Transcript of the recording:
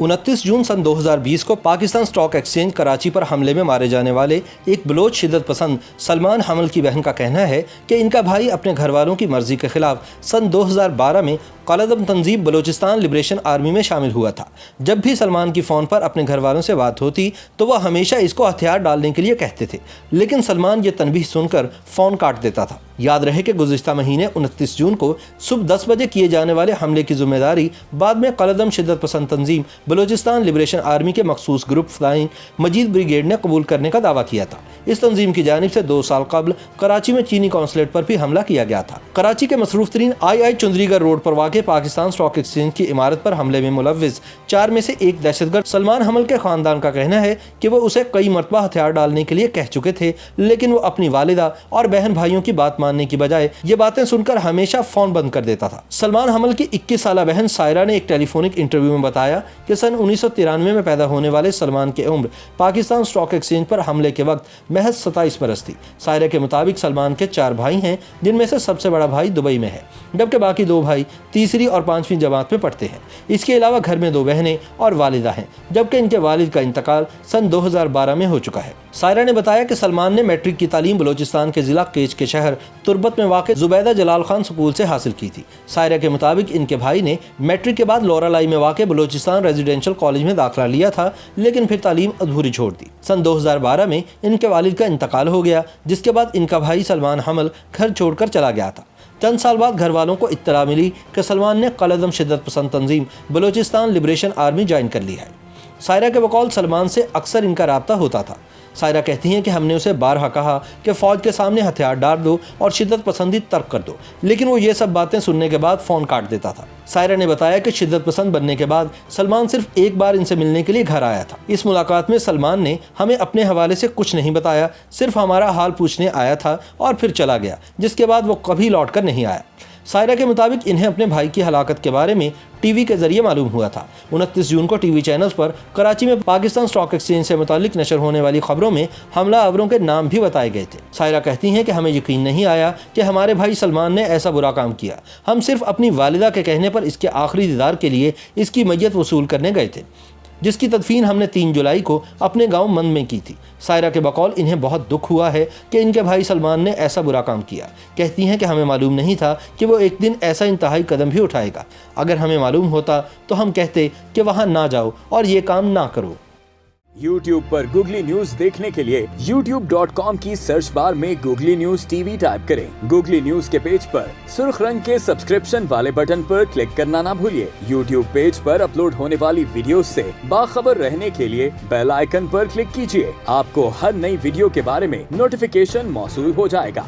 29 जून सन 2020 को Pakistan stock exchange Karachi पर हमले में मारे जाने वाले एक बलोच शिद्दत पसंद सलमान हमल की बहन का कहना है कि इनका भाई अपने घर वालों की मर्जी के खिलाफ सन 2012 में कालादम तंजीम बलोचिस्तान लिबरेशन आर्मी में शामिल हुआ था। जब भी सलमान की फ़ोन पर अपने घर वालों से बात होती तो वह हमेशा इसको हथियार डालने के लिए कहते थे, लेकिन सलमान ये तनबीह सुनकर फ़ोन काट देता था। याद रहे कि गुज़िश्ता महीने 29 जून को सुबह 10 बजे किए जाने वाले हमले की जिम्मेदारी बाद में कालादम शिद्दत पसंद तंजीम बलोचिस्तान लिबरेशन आर्मी के मखसूस ग्रुप फ्लाइंग मजीद ब्रिगेड ने कबूल करने का दावा किया था। इस तंजीम की जानिब से 2 साल कबल कराची में चीनी कौंसलेट पर भी हमला किया गया था। कराची के मसरूफ तरीन आई चुंदरीगढ़ रोड पर वाक़ पाकिस्तान स्टॉक एक्सचेंज की इमारत पर हमले में मुलव्विस 4 में से एक दहशतगर्द सलमान हमल के खानदान का कहना है कि वो उसे कई मरतबा हथियार डालने के लिए कह चुके थे, लेकिन वो अपनी वालिदा और बहन भाइयों की बात मानने की बजाय ये बातें सुनकर हमेशा फोन बंद कर देता था। सलमान हमल की 21 साला बहन सायरा ने एक टेलीफोनिक इंटरव्यू में बताया कि सन 1993 में पैदा होने वाले सलमान की उम्र पाकिस्तान स्टॉक एक्सचेंज पर हमले के वक्त महज 27 बरस थी। सायरा के मुताबिक सलमान के 4 भाई हैं, जिनमें से सबसे बड़ा भाई दुबई में है, जबकि बाकी 2 भाई तीसरी और 5वीं जमात में पढ़ते हैं। इसके अलावा घर में 2 बहनें और वालिदा हैं, जबकि इनके वालिद का इंतकाल सन 2012 में हो चुका है। सायरा ने बताया कि सलमान ने मैट्रिक की तालीम बलोचिस्तान के जिला केच के शहर तुर्बत में वाक़ जुबैदा जलाल खान स्कूल से हासिल की थी। सायरा के मुताबिक इनके भाई ने मैट्रिक के बाद लोरालाई में वाक़ बलोचिस्तान रेजिडेंशियल कॉलेज में दाखिला लिया था, लेकिन फिर तालीम अधूरी छोड़ दी। सन 2012 में इनके वालिद का इंतकाल हो गया, जिसके बाद इनका भाई सलमान हमल घर छोड़कर चला गया था। चंद साल बाद घर वालों को इत्तला मिली कि सलमान ने कालादम शिद्दत पसंद तंजीम बलोचिस्तान लिबरेशन आर्मी ज्वाइन कर ली है। सायरा के बकौल सलमान से अक्सर इनका राब्ता होता था। सायरा कहती हैं कि हमने उसे बारहा कहा कि फ़ौज के सामने हथियार डाल दो और शिद्दत पसंदी तर्क कर दो, लेकिन वो ये सब बातें सुनने के बाद फ़ोन काट देता था। सायरा ने बताया कि शिद्दत पसंद बनने के बाद सलमान सिर्फ एक बार इनसे मिलने के लिए घर आया था। इस मुलाकात में सलमान ने हमें अपने हवाले से कुछ नहीं बताया, सिर्फ हमारा हाल पूछने आया था और फिर चला गया, जिसके बाद वो कभी लौट कर नहीं आया। सायरा के मुताबिक इन्हें अपने भाई की हलाकत के बारे में टीवी के जरिए मालूम हुआ था। 29 जून को टीवी चैनल्स पर कराची में पाकिस्तान स्टॉक एक्सचेंज से मुतालिक नशर होने वाली खबरों में हमला आवरों के नाम भी बताए गए थे। सायरा कहती हैं कि हमें यकीन नहीं आया कि हमारे भाई सलमान ने ऐसा बुरा काम किया। हम सिर्फ अपनी वालिदा के कहने पर इसके आखिरी दीदार के लिए इसकी मय्यत वसूल करने गए थे, जिसकी तदफीन हमने 3 जुलाई को अपने गांव मंद में की थी। सायरा के बकौल इन्हें बहुत दुख हुआ है कि इनके भाई सलमान ने ऐसा बुरा काम किया। कहती हैं कि हमें मालूम नहीं था कि वो एक दिन ऐसा इंतहाई कदम भी उठाएगा। अगर हमें मालूम होता तो हम कहते कि वहाँ ना जाओ और ये काम ना करो। YouTube पर गूगली न्यूज देखने के लिए youtube.com की सर्च बार में गूगली न्यूज टीवी टाइप करें। गूगली न्यूज के पेज पर सुर्ख रंग के सब्सक्रिप्शन वाले बटन पर क्लिक करना ना भूलिए। YouTube पेज पर अपलोड होने वाली वीडियोस से बाखबर रहने के लिए बेल आइकन पर क्लिक कीजिए। आपको हर नई वीडियो के बारे में नोटिफिकेशन मौसूल हो जाएगा।